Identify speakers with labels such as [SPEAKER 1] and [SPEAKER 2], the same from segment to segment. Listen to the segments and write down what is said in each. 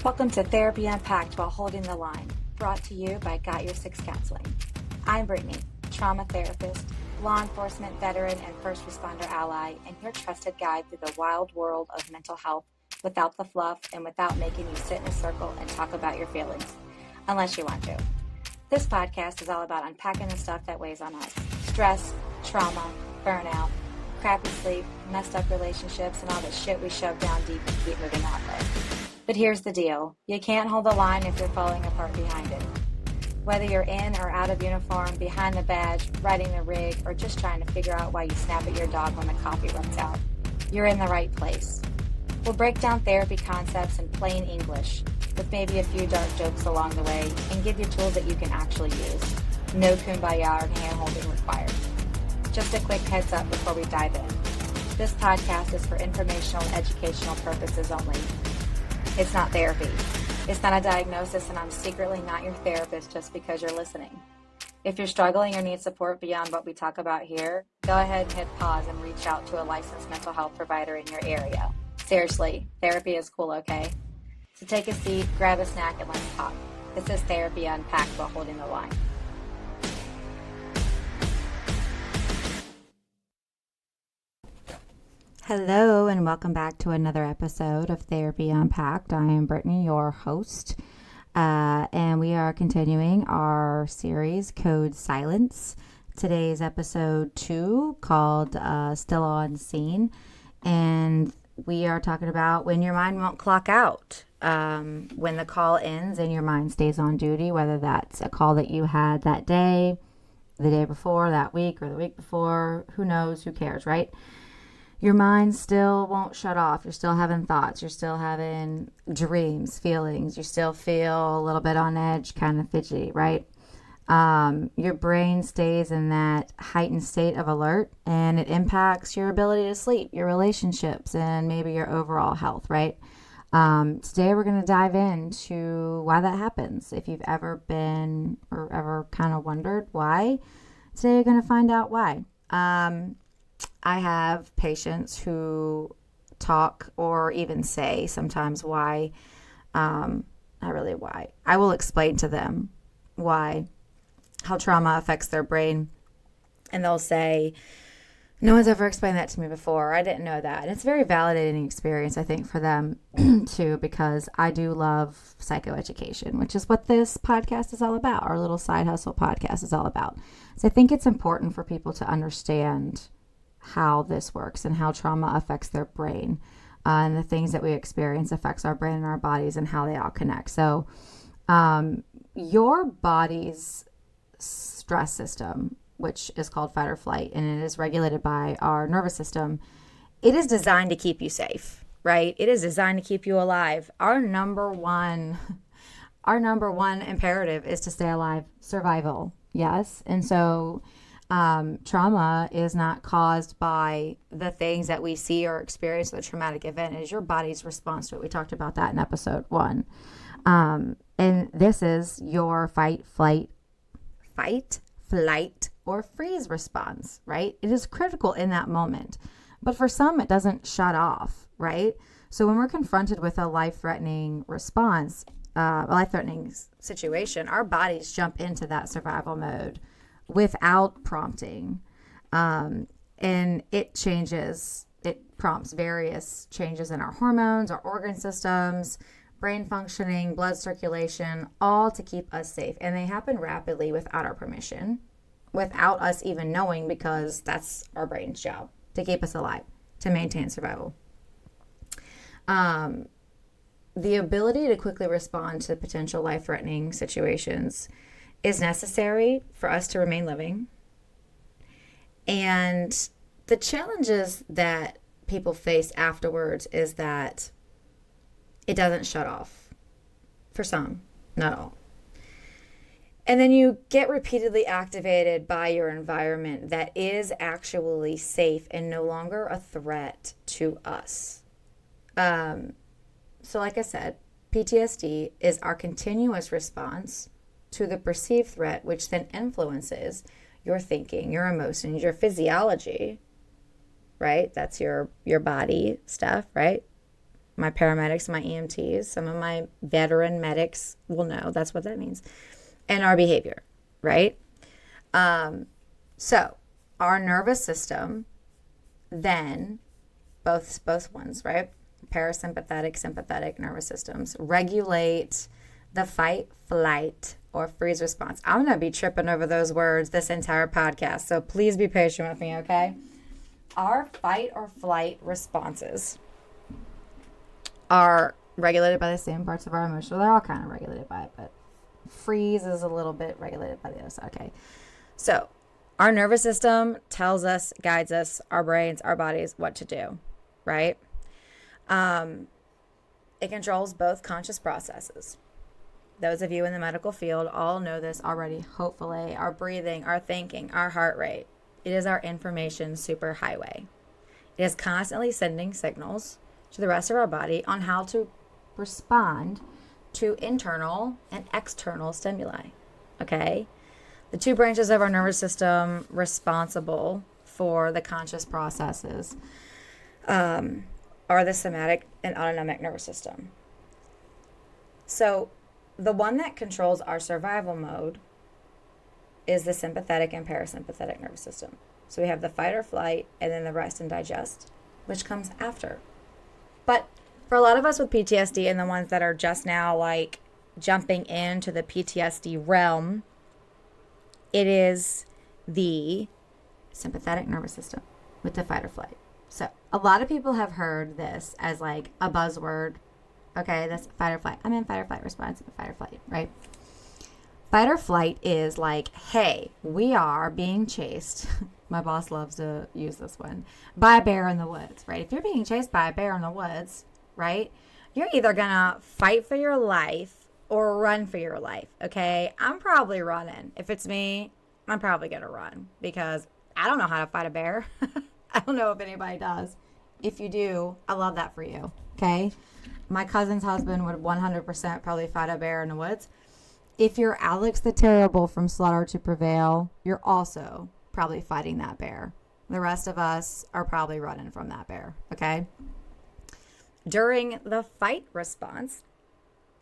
[SPEAKER 1] Welcome to Therapy Unpacked while holding the line, brought to you by Got Your Six Counseling. I'm Brittany, trauma therapist, law enforcement veteran, and first responder ally, and your trusted guide through the wild world of mental health without the fluff and without making you sit in a circle and talk about your feelings, unless you want to. This podcast is all about unpacking the stuff that weighs on us: stress, trauma, burnout, crappy sleep, messed up relationships, and all the shit we shove down deep and keep moving on with. But here's the deal. You can't hold the line if you're falling apart behind it. Whether you're in or out of uniform, behind the badge, riding the rig, or just trying to figure out why you snap at your dog when the coffee runs out, you're in the right place. We'll break down therapy concepts in plain English, with maybe a few dark jokes along the way, and give you tools that you can actually use. No kumbaya or hand-holding required. Just a quick heads up before we dive in. This podcast is for informational and educational purposes only. It's not therapy. It's not a diagnosis, and I'm secretly not your therapist just because you're listening. If you're struggling or need support beyond what we talk about here, go ahead and hit pause and reach out to a licensed mental health provider in your area. Seriously, therapy is cool, okay? So take a seat, grab a snack, and let's talk. This is Therapy Unpacked while holding the line. Hello, and welcome back to another episode of Therapy Unpacked. I am Brittany, your host, and we are continuing our series, Code Silence. Today's episode 2, called Still on Scene, and we are talking about when your mind won't clock out, when the call ends and your mind stays on duty, whether that's a call that you had that day, the day before, that week, or the week before. Who knows? Who cares, right? Your mind still won't shut off. You're still having thoughts. You're still having dreams, feelings. You still feel a little bit on edge, kind of fidgety, right? Your brain stays in that heightened state of alert, and it impacts your ability to sleep, your relationships, and maybe your overall health, right? Today we're going to dive into why that happens. If you've ever been or ever kind of wondered why, today you're going to find out why. I have patients who talk or even say sometimes why, not really why. I will explain to them why, how trauma affects their brain. And they'll say, no one's ever explained that to me before. I didn't know that. And it's a very validating experience, I think, for them too, because I do love psychoeducation, which is what this podcast is all about. Our little side hustle podcast is all about. So I think it's important for people to understand how this works and how trauma affects their brain, and the things that we experience affects our brain and our bodies and how they all connect. So your body's stress system, which is called fight or flight, and it is regulated by our nervous system, it is designed to keep you safe, right? It is designed to keep you alive. Our number one imperative is to stay alive, survival. Yes. And so trauma is not caused by the things that we see or experience. The traumatic event is your body's response to it. We talked about that in episode 1. And this is your fight, flight, or freeze response, right? It is critical in that moment. But for some, it doesn't shut off, right? So when we're confronted with a life-threatening response, a life-threatening situation, our bodies jump into that survival mode without prompting. And it prompts various changes in our hormones, our organ systems, brain functioning, blood circulation, all to keep us safe. And they happen rapidly without our permission, without us even knowing, because that's our brain's job, to keep us alive, to maintain survival. The ability to quickly respond to potential life-threatening situations is necessary for us to remain living. And the challenges that people face afterwards is that it doesn't shut off. For some, not all. And then you get repeatedly activated by your environment that is actually safe and no longer a threat to us. So like I said, PTSD is our continuous response to the perceived threat, which then influences your thinking, your emotions, your physiology, right? That's your body stuff, right? My paramedics, my EMTs, some of my veteran medics will know that's what that means. And our behavior, right? So our nervous system, then both ones, right? Parasympathetic, sympathetic nervous systems regulate the fight, flight, or freeze response. I'm going to be tripping over those words this entire podcast, so please be patient with me, okay? Our fight or flight responses are regulated by the same parts of our emotion. They're all kind of regulated by it, but freeze is a little bit regulated by the other side. Okay. So our nervous system tells us, guides us, our brains, our bodies, what to do, right? It controls both conscious processes. Those of you in the medical field all know this already, hopefully. Our breathing, our thinking, our heart rate. It is our information superhighway. It is constantly sending signals to the rest of our body on how to respond to internal and external stimuli. Okay? The two branches of our nervous system responsible for the conscious processes are the somatic and autonomic nervous system. So the one that controls our survival mode is the sympathetic and parasympathetic nervous system. So we have the fight or flight and then the rest and digest, which comes after. But for a lot of us with PTSD and the ones that are just now like jumping into the PTSD realm, it is the sympathetic nervous system with the fight or flight. So a lot of people have heard this as like a buzzword. Okay, that's fight or flight. I'm in fight or flight response, fight or flight, right? Fight or flight is like, hey, we are being chased. My boss loves to use this one. By a bear in the woods, right? If you're being chased by a bear in the woods, right? You're either going to fight for your life or run for your life, okay? I'm probably running. If it's me, I'm probably going to run because I don't know how to fight a bear. I don't know if anybody does. If you do, I love that for you, okay? My cousin's husband would 100% probably fight a bear in the woods. If you're Alex the Terrible from Slaughter to Prevail, you're also probably fighting that bear. The rest of us are probably running from that bear, okay? During the fight response,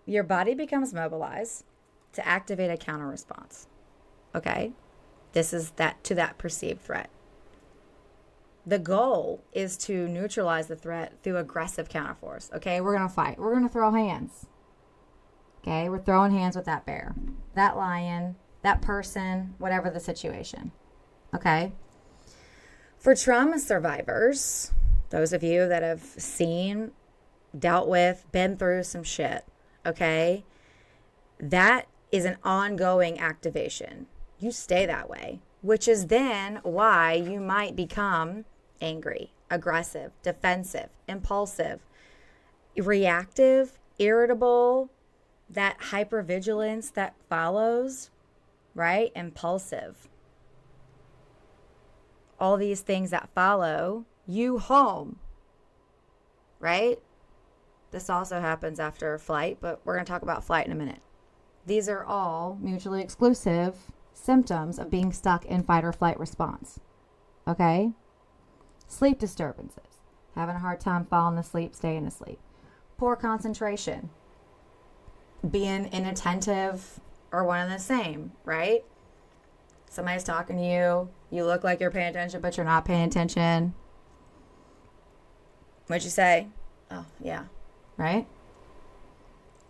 [SPEAKER 1] your body becomes mobilized to activate a counter response, okay? This is that perceived threat. The goal is to neutralize the threat through aggressive counterforce, okay? We're going to fight. We're going to throw hands, okay? We're throwing hands with that bear, that lion, that person, whatever the situation, okay? For trauma survivors, those of you that have seen, dealt with, been through some shit, okay? That is an ongoing activation. You stay that way, which is then why you might become angry, aggressive, defensive, impulsive, reactive, irritable, that hypervigilance that follows, right? Impulsive. All these things that follow you home, right? This also happens after flight, but we're going to talk about flight in a minute. These are all mutually exclusive symptoms of being stuck in fight or flight response, okay? Sleep disturbances, having a hard time falling asleep, staying asleep. Poor concentration, being inattentive or one and the same, right? Somebody's talking to you, you look like you're paying attention, but you're not paying attention. What'd you say? Oh, yeah, right?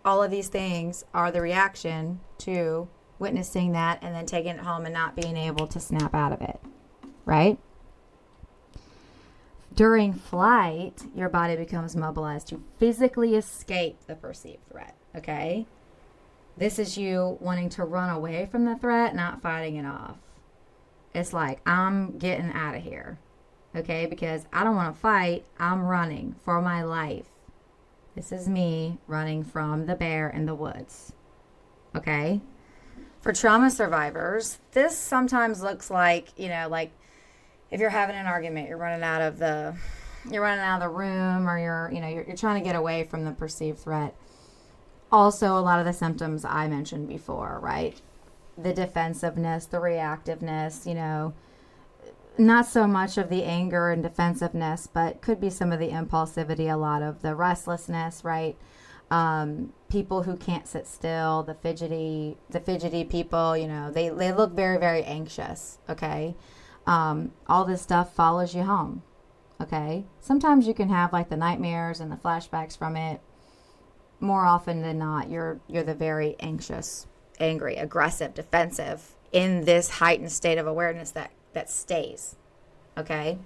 [SPEAKER 1] All of these things are the reaction to witnessing that and then taking it home and not being able to snap out of it, right? During flight, your body becomes mobilized to physically escape the perceived threat, okay? This is you wanting to run away from the threat, not fighting it off. It's like, I'm getting out of here, okay? Because I don't want to fight. I'm running for my life. This is me running from the bear in the woods, okay? For trauma survivors, this sometimes looks like, like if you're having an argument, you're running out of the room, or you're trying to get away from the perceived threat. Also, a lot of the symptoms I mentioned before, right? The defensiveness, the reactiveness, not so much of the anger and defensiveness, but could be some of the impulsivity, a lot of the restlessness, right? People who can't sit still, the fidgety people, they look very, very anxious. Okay. All this stuff follows you home. Okay. Sometimes you can have like the nightmares and the flashbacks from it. More often than not, you're the very anxious, angry, aggressive, defensive in this heightened state of awareness that stays. Okay.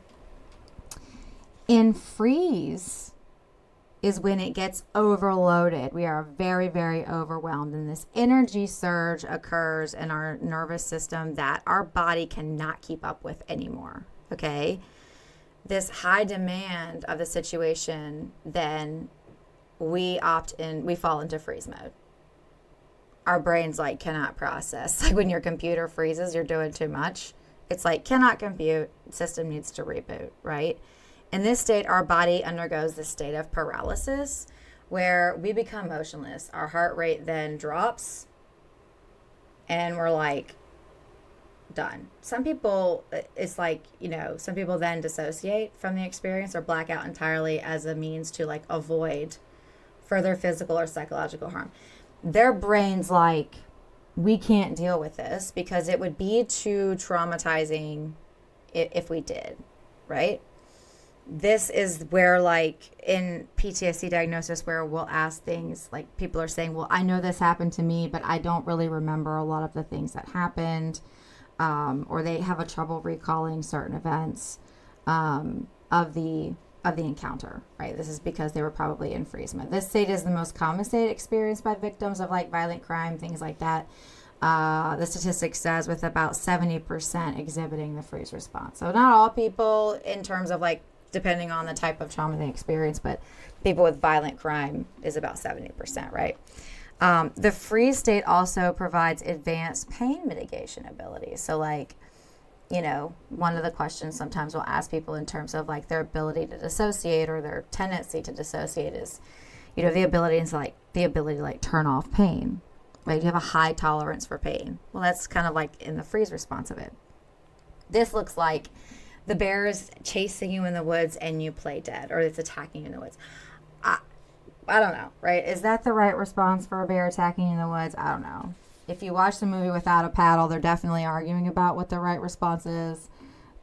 [SPEAKER 1] In freeze is when it gets overloaded. We are very, very overwhelmed, and this energy surge occurs in our nervous system that our body cannot keep up with anymore. Okay. This high demand of the situation, then we fall into freeze mode. Our brains like cannot process. Like when your computer freezes, you're doing too much. It's like cannot compute, system needs to reboot, right? In this state, our body undergoes this state of paralysis where we become motionless. Our heart rate then drops and we're like done. Some people, it's like, some people then dissociate from the experience or black out entirely as a means to like avoid further physical or psychological harm. Their brain's like, we can't deal with this because it would be too traumatizing if we did, right? This is where, like, in PTSD diagnosis, where we'll ask things like people are saying, well, I know this happened to me, but I don't really remember a lot of the things that happened, or they have a trouble recalling certain events of the encounter, right? This is because they were probably in freeze mode. This state is the most common state experienced by victims of like violent crime, things like that. The statistic says with about 70% exhibiting the freeze response. So not all people in terms of like, depending on the type of trauma they experience, but people with violent crime is about 70%, right? The freeze state also provides advanced pain mitigation abilities. So like, one of the questions sometimes we'll ask people in terms of like their ability to dissociate or their tendency to dissociate is, the ability to like turn off pain, right? You have a high tolerance for pain. Well, that's kind of like in the freeze response of it. This looks like the bear is chasing you in the woods and you play dead, or it's attacking you in the woods. I don't know, right? Is that the right response for a bear attacking you in the woods? I don't know. If you watch the movie Without a Paddle, they're definitely arguing about what the right response is.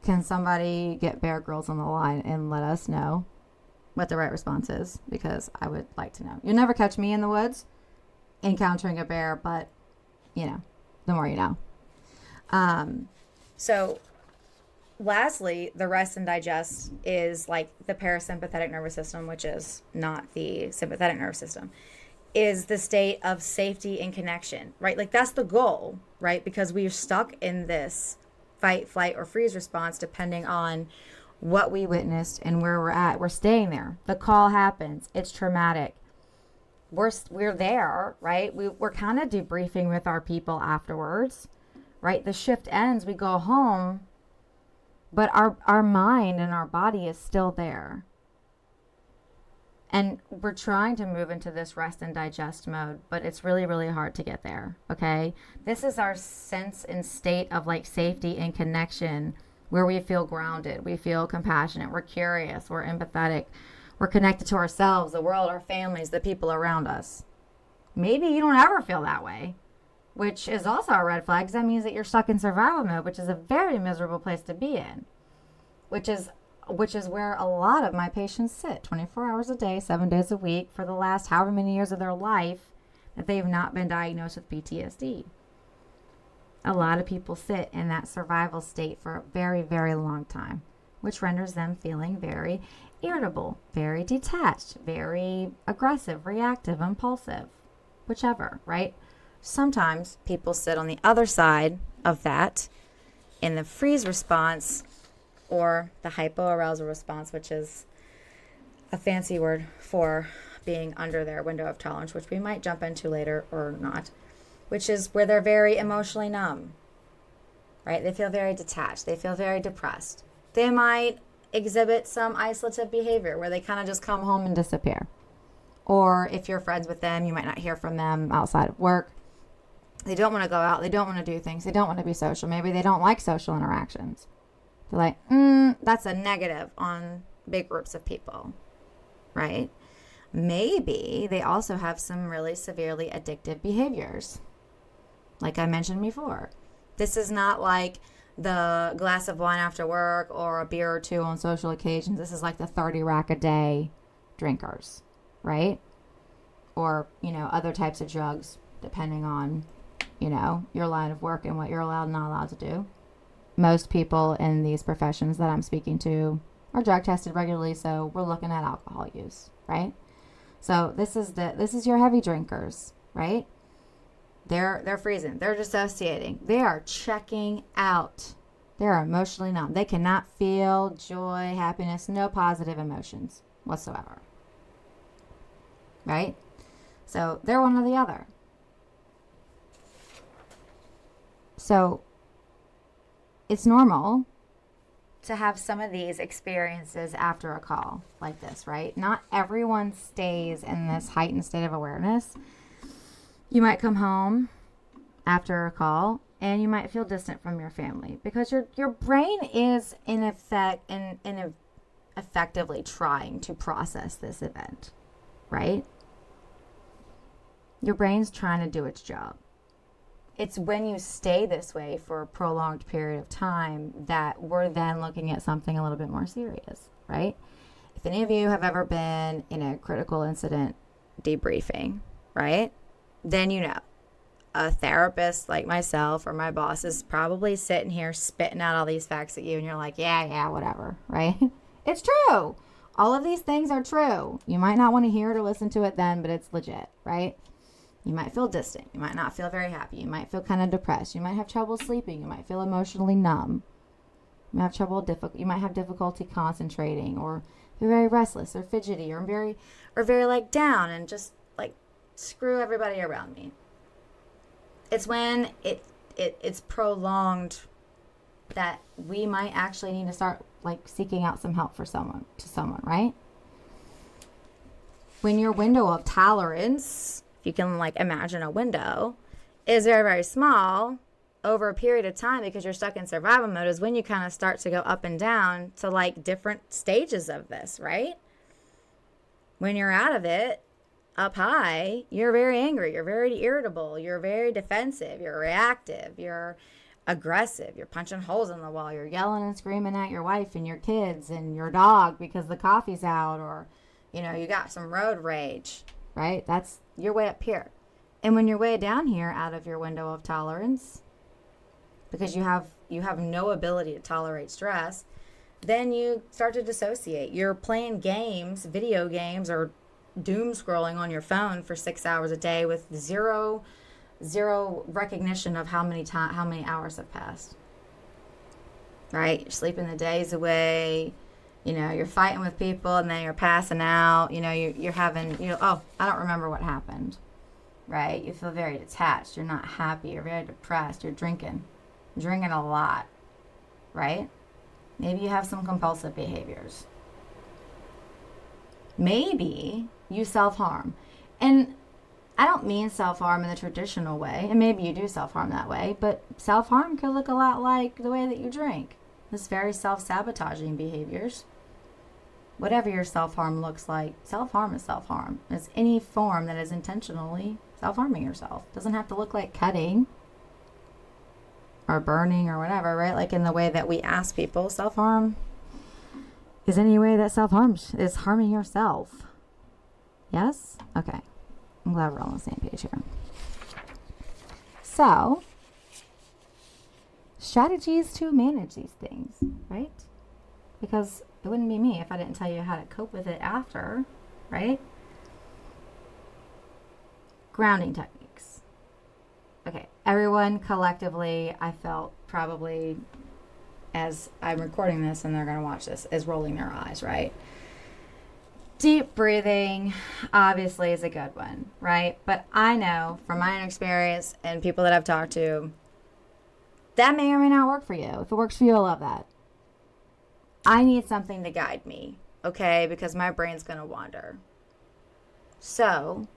[SPEAKER 1] Can somebody get Bear Grylls on the line and let us know what the right response is? Because I would like to know. You'll never catch me in the woods encountering a bear, but, the more you know. So lastly, the rest and digest is like the parasympathetic nervous system, which is not the sympathetic nervous system, is the state of safety and connection, right? Like that's the goal, right? Because we're stuck in this fight, flight, or freeze response depending on what we witnessed and where we're at. We're staying there. The call happens. It's traumatic. We're there, right? We're kind of debriefing with our people afterwards, right? The shift ends. We go home. But our mind and our body is still there. And we're trying to move into this rest and digest mode, but it's really, really hard to get there, okay? This is our sense and state of like safety and connection where we feel grounded, we feel compassionate, we're curious, we're empathetic, we're connected to ourselves, the world, our families, the people around us. Maybe you don't ever feel that way, which is also a red flag, because that means that you're stuck in survival mode, which is a very miserable place to be in, which is where a lot of my patients sit 24 hours a day, 7 days a week for the last however many years of their life that they have not been diagnosed with PTSD. A lot of people sit in that survival state for a very, very long time, which renders them feeling very irritable, very detached, very aggressive, reactive, impulsive, whichever, right? Sometimes people sit on the other side of that in the freeze response or the hypoarousal response, which is a fancy word for being under their window of tolerance, which we might jump into later or not, which is where they're very emotionally numb, right? They feel very detached. They feel very depressed. They might exhibit some isolative behavior where they kind of just come home and disappear. Or if you're friends with them, you might not hear from them outside of work. They don't want to go out. They don't want to do things. They don't want to be social. Maybe they don't like social interactions. They're like, that's a negative on big groups of people, right? Maybe they also have some really severely addictive behaviors. Like I mentioned before, this is not like the glass of wine after work or a beer or two on social occasions. This is like the 30 rack a day drinkers, right? Or, other types of drugs, depending on, your line of work and what you're allowed and not allowed to do. Most people in these professions that I'm speaking to are drug tested regularly, so we're looking at alcohol use, right? So this is your heavy drinkers, right? They're freezing. They're dissociating. They are checking out. They're emotionally numb. They cannot feel joy, happiness, no positive emotions whatsoever. Right? So they're one or the other. So it's normal to have some of these experiences after a call like this, right? Not everyone stays in this heightened state of awareness. You might come home after a call and you might feel distant from your family because your brain is in effect effectively trying to process this event, right? Your brain's trying to do its job. It's when you stay this way for a prolonged period of time that we're then looking at something a little bit more serious, right? If any of you have ever been in a critical incident debriefing, right? Then a therapist like myself or my boss is probably sitting here spitting out all these facts at you and you're like, yeah, whatever, right? It's true. All of these things are true. You might not want to hear it or listen to it then, but it's legit, right? You might feel distant. You might not feel very happy. You might feel kind of depressed. You might have trouble sleeping. You might feel emotionally numb. You might have difficulty concentrating or be very restless or fidgety or very like down and just like screw everybody around me. It's when it's prolonged that we might actually need to start like seeking out some help for someone, right? When your window of tolerance, if you can like imagine a window, is very, very small over a period of time because you're stuck in survival mode is when you kind of start to go up and down to like different stages of this, right? When you're out of it, up high, you're very angry, you're very irritable, you're very defensive, you're reactive, you're aggressive, you're punching holes in the wall, you're yelling and screaming at your wife and your kids and your dog because the coffee's out, or you got some road rage, right? That's your way up here. And when you're way down here out of your window of tolerance, because you have no ability to tolerate stress, then you start to dissociate. You're playing games, video games, or doom scrolling on your phone for 6 hours a day with zero recognition of how many hours have passed. Right? You're sleeping the days away. You're fighting with people and then you're passing out. You're having, I don't remember what happened. Right? You feel very detached. You're not happy. You're very depressed. You're drinking a lot. Right? Maybe you have some compulsive behaviors. Maybe you self-harm. And I don't mean self-harm in the traditional way, and maybe you do self-harm that way, but self-harm could look a lot like the way that you drink. This very self-sabotaging behaviors. Whatever your self-harm looks like, self-harm is self-harm. It's any form that is intentionally self-harming yourself. It doesn't have to look like cutting or burning or whatever, right? Like in the way that we ask people, self-harm is any way that self-harm is harming yourself. Yes? Okay. I'm glad we're all on the same page here. So, strategies to manage these things, right? Because it wouldn't be me if I didn't tell you how to cope with it after, right? Grounding techniques. Okay, everyone collectively, I felt probably, as I'm recording this and they're going to watch this, is rolling their eyes, right? Deep breathing, obviously, is a good one, right? But I know from my own experience and people that I've talked to, that may or may not work for you. If it works for you, I love that. I need something to guide me, okay? Because my brain's going to wander. So,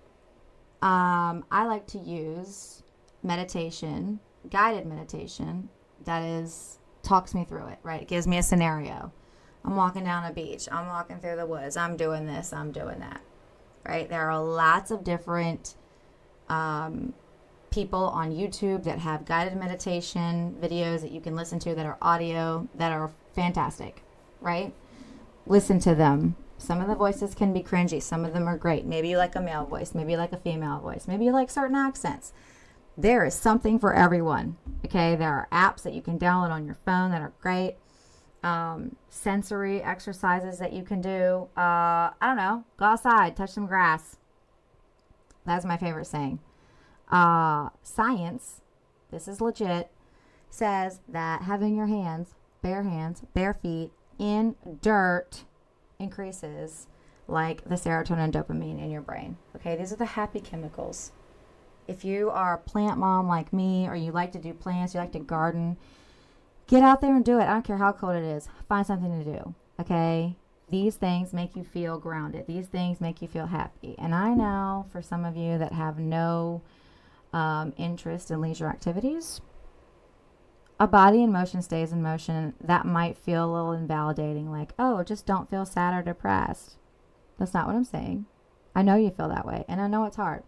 [SPEAKER 1] I like to use meditation, guided meditation, that is talks me through it, right? It gives me a scenario. I'm walking down a beach. I'm walking through the woods. I'm doing this. I'm doing that, right? There are lots of different people on YouTube that have guided meditation videos that you can listen to that are audio that are fantastic, right? Listen to them. Some of the voices can be cringy. Some of them are great. Maybe you like a male voice. Maybe you like a female voice. Maybe you like certain accents. There is something for everyone. Okay. There are apps that you can download on your phone that are great. Sensory exercises that you can do. I don't know. Go outside, touch some grass. That's my favorite saying. Science, this is legit, says that having your hands, bare feet in dirt increases like the serotonin and dopamine in your brain. Okay, these are the happy chemicals. If you are a plant mom like me, or you like to do plants, you like to garden, get out there and do it. I don't care how cold it is. Find something to do. Okay, these things make you feel grounded. These things make you feel happy. And I know for some of you that have no interest in leisure activities, a body in motion stays in motion. That might feel a little invalidating, like, oh, just don't feel sad or depressed. That's not what I'm saying. I know you feel that way, and I know it's hard.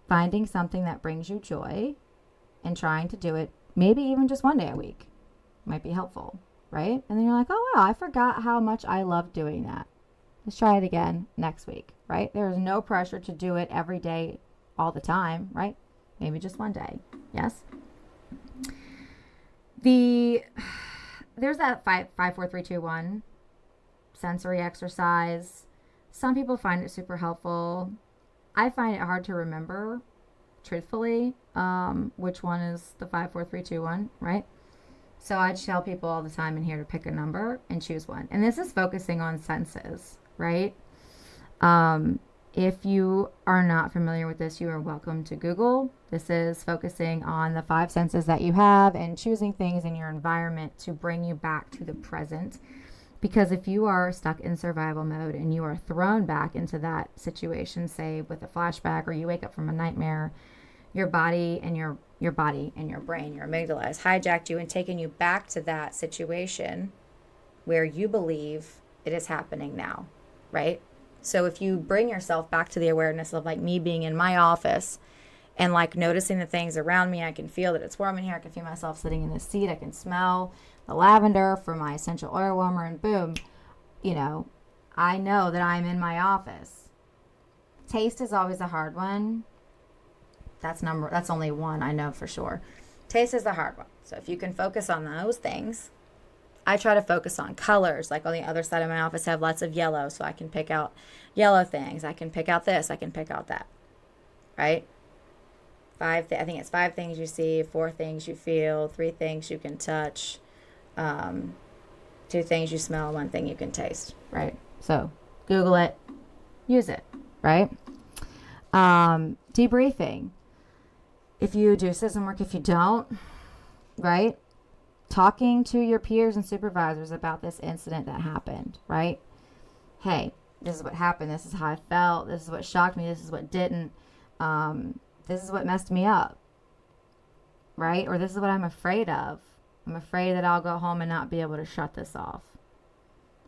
[SPEAKER 1] Finding something that brings you joy and trying to do it, maybe even just one day a week, might be helpful, right? And then you're like, oh, wow, I forgot how much I love doing that. Let's try it again next week, right? There is no pressure to do it every day all the time, right? Maybe just one day. Yes. There's that 5, 4, 3, 2, 1 sensory exercise. Some people find it super helpful. I find it hard to remember, truthfully, which one is the 5, 4, 3, 2, 1, right? So I tell people all the time in here to pick a number and choose one. And this is focusing on senses, right? If you are not familiar with this, you are welcome to Google. This is focusing on the 5 senses that you have and choosing things in your environment to bring you back to the present. Because if you are stuck in survival mode and you are thrown back into that situation, say with a flashback, or you wake up from a nightmare, your body and your brain, your amygdala has hijacked you and taken you back to that situation where you believe it is happening now, right? So if you bring yourself back to the awareness of like me being in my office and like noticing the things around me, I can feel that it's warm in here. I can feel myself sitting in this seat. I can smell the lavender from my essential oil warmer, and boom, I know that I'm in my office. Taste is always a hard one. That's only one I know for sure. Taste is the hard one. So if you can focus on those things, I try to focus on colors. Like on the other side of my office, I have lots of yellow, so I can pick out yellow things. I can pick out this. I can pick out that. Right? I think it's 5 things you see, 4 things you feel, 3 things you can touch, 2 things you smell, 1 thing you can taste. Right? So Google it, use it. Right? Debriefing. If you do system work, if you don't, right? Talking to your peers and supervisors about this incident that happened, right? Hey, this is what happened. This is how I felt. This is what shocked me. This is what didn't. This is what messed me up, right? Or this is what I'm afraid of. I'm afraid that I'll go home and not be able to shut this off.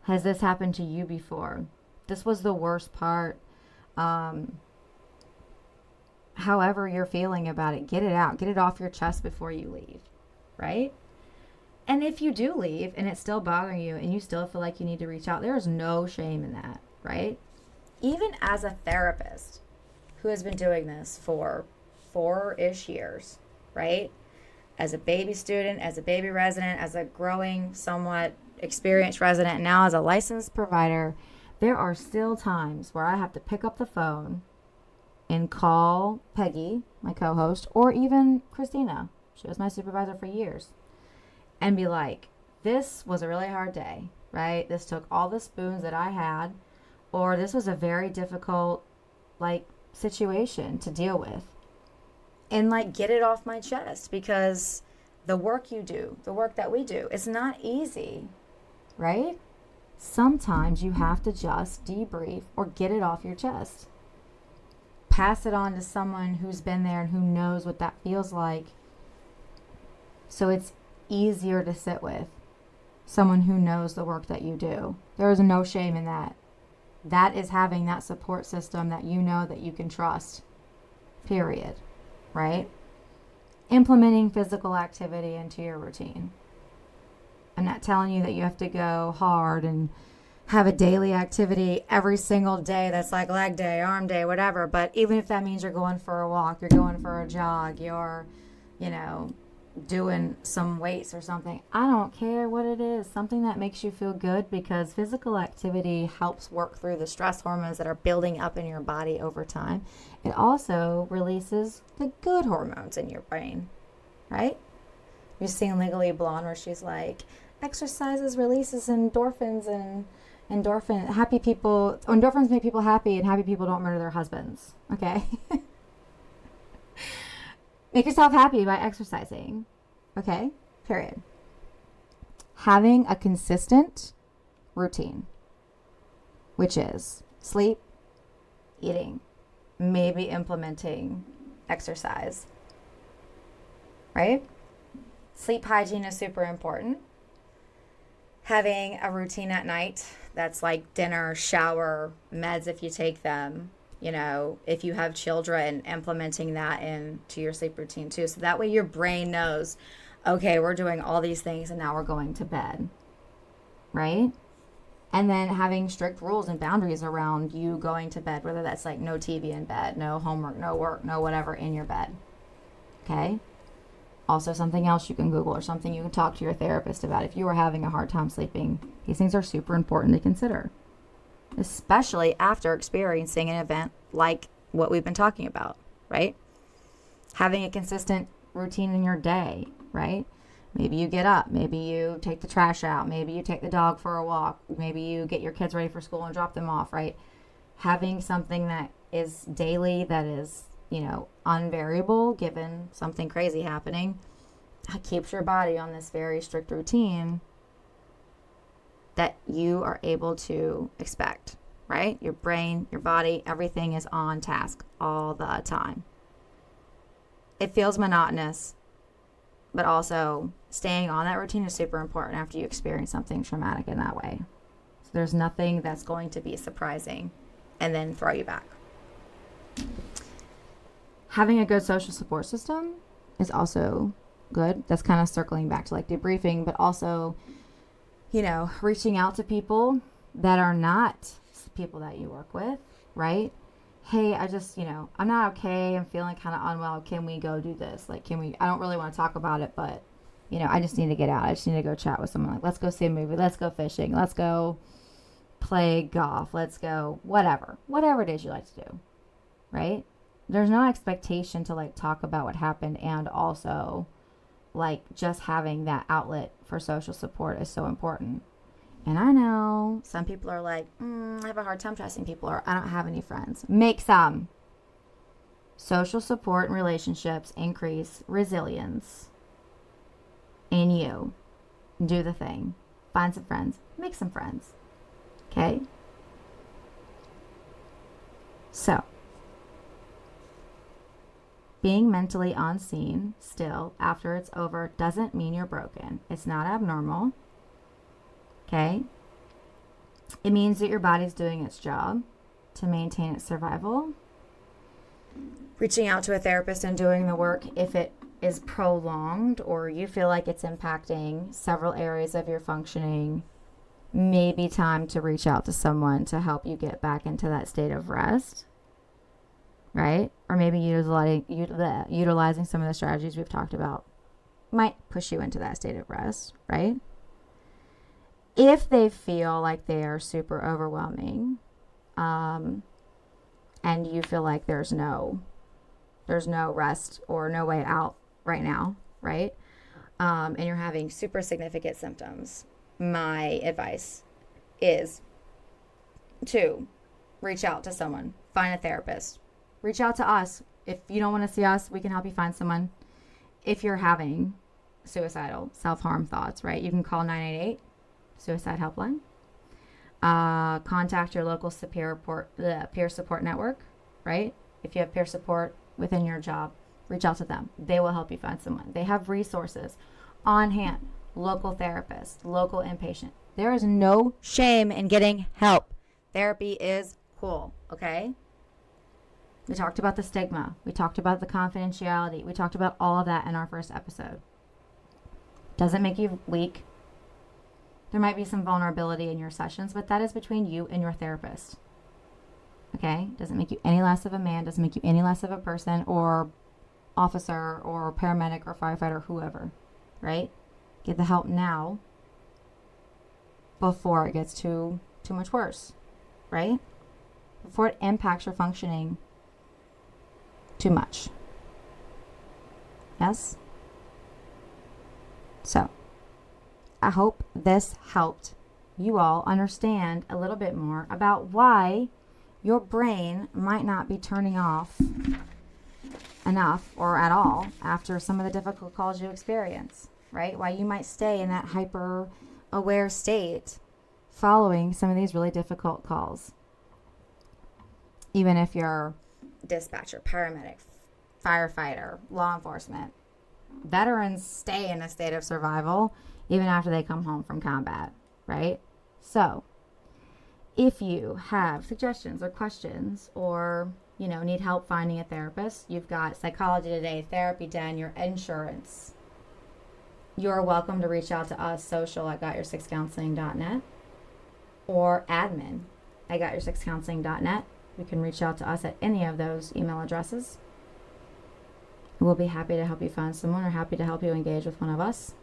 [SPEAKER 1] Has this happened to you before? This was the worst part. However you're feeling about it, get it out. Get it off your chest before you leave, right? And if you do leave and it's still bothering you and you still feel like you need to reach out, there's no shame in that, right? Even as a therapist who has been doing this for 4-ish years, right? As a baby student, as a baby resident, as a growing, somewhat experienced resident, and now as a licensed provider, there are still times where I have to pick up the phone and call Peggy, my co-host, or even Christina. She was my supervisor for years. And be like, this was a really hard day, right? This took all the spoons that I had, or this was a very difficult, situation to deal with. And, get it off my chest, because the work you do, the work that we do, it's not easy, right? Sometimes you have to just debrief or get it off your chest. Pass it on to someone who's been there and who knows what that feels like. So it's easier to sit with someone who knows the work that you do. There is no shame in that. That is having that support system that you know that you can trust, period, right? Implementing physical activity into your routine. I'm not telling you that you have to go hard and have a daily activity every single day that's like leg day, arm day, whatever. But even if that means you're going for a walk, you're going for a jog, you're, doing some weights or something. I don't care what it is. Something that makes you feel good, because physical activity helps work through the stress hormones that are building up in your body over time. It also releases the good hormones in your brain, right? You've seen Legally Blonde where she's like, exercises releases endorphins, and happy people, endorphins make people happy, and happy people don't murder their husbands. Okay. Make yourself happy by exercising. Okay? Period. Having a consistent routine, which is sleep, eating, maybe implementing exercise. Right? Sleep hygiene is super important. Having a routine at night that's like dinner, shower, meds if you take them. If you have children, implementing that into your sleep routine too. So that way your brain knows, okay, we're doing all these things and now we're going to bed, right? And then having strict rules and boundaries around you going to bed, whether that's like no TV in bed, no homework, no work, no whatever in your bed, okay? Also something else you can Google or something you can talk to your therapist about if you are having a hard time sleeping. These things are super important to consider, especially after experiencing an event like what we've been talking about, right? Having a consistent routine in your day, right? Maybe you get up, maybe you take the trash out, maybe you take the dog for a walk, maybe you get your kids ready for school and drop them off, right? Having something that is daily, that is, unvariable, given something crazy happening, keeps your body on this very strict routine that you are able to expect, right? Your brain, your body, everything is on task all the time. It feels monotonous, but also staying on that routine is super important after you experience something traumatic in that way. So there's nothing that's going to be surprising and then throw you back. Having a good social support system is also good. That's kind of circling back to like debriefing, but also reaching out to people that are not people that you work with, right? Hey, I just, I'm not okay. I'm feeling kind of unwell. Can we go do this? Like, I don't really want to talk about it, but, I just need to get out. I just need to go chat with someone. Like, let's go see a movie. Let's go fishing. Let's go play golf. Let's go whatever it is you like to do, right? There's no expectation to like talk about what happened, and also like just having that outlet for social support is so important. And I know some people are like, I have a hard time trusting people, or I don't have any friends. Make some. Social support and relationships increase resilience in you. Do the thing. Find some friends. Make some friends. Okay? So, being mentally on scene still after it's over doesn't mean you're broken. It's not abnormal. Okay? It means that your body's doing its job to maintain its survival. Reaching out to a therapist and doing the work, if it is prolonged or you feel like it's impacting several areas of your functioning, may be time to reach out to someone to help you get back into that state of rest. Right? Or maybe utilizing some of the strategies we've talked about might push you into that state of rest, right? If they feel like they are super overwhelming, and you feel like there's no rest or no way out right now, right? And you're having super significant symptoms, my advice is to reach out to someone, find a therapist. Reach out to us. If you don't want to see us, we can help you find someone. If you're having suicidal, self-harm thoughts, right? You can call 988, suicide helpline. Contact your local peer support network, right? If you have peer support within your job, reach out to them. They will help you find someone. They have resources. on hand, local therapist, local inpatient. There is no shame in getting help. Therapy is cool, okay? We talked about the stigma. We talked about the confidentiality. We talked about all of that in our first episode. Doesn't make you weak. There might be some vulnerability in your sessions, but that is between you and your therapist. Okay? Doesn't make you any less of a man, doesn't make you any less of a person or officer or paramedic or firefighter, whoever, right? Get the help now before it gets too much worse, right? Before it impacts your functioning too much. Yes? So, I hope this helped you all understand a little bit more about why your brain might not be turning off enough or at all after some of the difficult calls you experience, right? Why you might stay in that hyper aware state following some of these really difficult calls. Even if you're dispatcher, paramedic, firefighter, law enforcement, veterans stay in a state of survival even after they come home from combat, right? So, if you have suggestions or questions or, need help finding a therapist, you've got Psychology Today, Therapy Den, your insurance. You're welcome to reach out to us, social@gotyoursixcounseling.net or admin@gotyoursixcounseling.net. You can reach out to us at any of those email addresses. We'll be happy to help you find someone or happy to help you engage with one of us.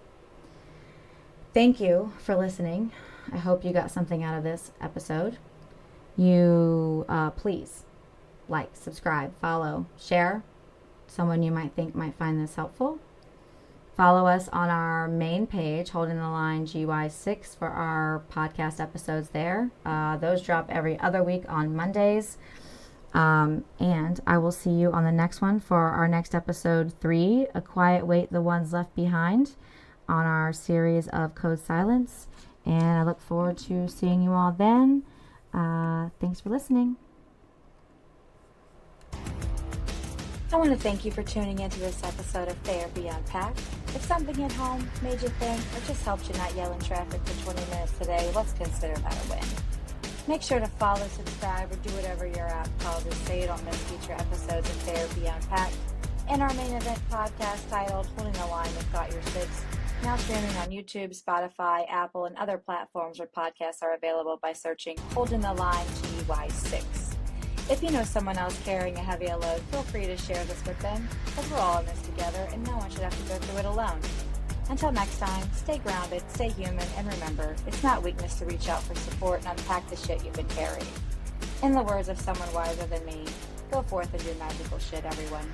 [SPEAKER 1] Thank you for listening. I hope you got something out of this episode. You please like, subscribe, follow, share. Someone you might think might find this helpful. Follow us on our main page, Holding the Line GY6, for our podcast episodes there. Those drop every other week on Mondays. And I will see you on the next one for our next episode 3, A Quiet Wait, The Ones Left Behind, on our series of Code Silence. And I look forward to seeing you all then. Thanks for listening. I want to thank you for tuning into this episode of Therapy Unpacked. If something at home made you think or just helped you not yell in traffic for 20 minutes today, let's consider that a win. Make sure to follow, subscribe, or do whatever your app calls it so you don't miss future episodes of Therapy Unpacked and our main event podcast titled Holding the Line with Got Your Six, now streaming on YouTube, Spotify, Apple, and other platforms where podcasts are available by searching Holding the Line GY6. If you know someone else carrying a heavier load, feel free to share this with them, because we're all in this together and no one should have to go through it alone. Until next time, stay grounded, stay human, and remember, it's not weakness to reach out for support and unpack the shit you've been carrying. In the words of someone wiser than me, go forth and do magical shit, everyone.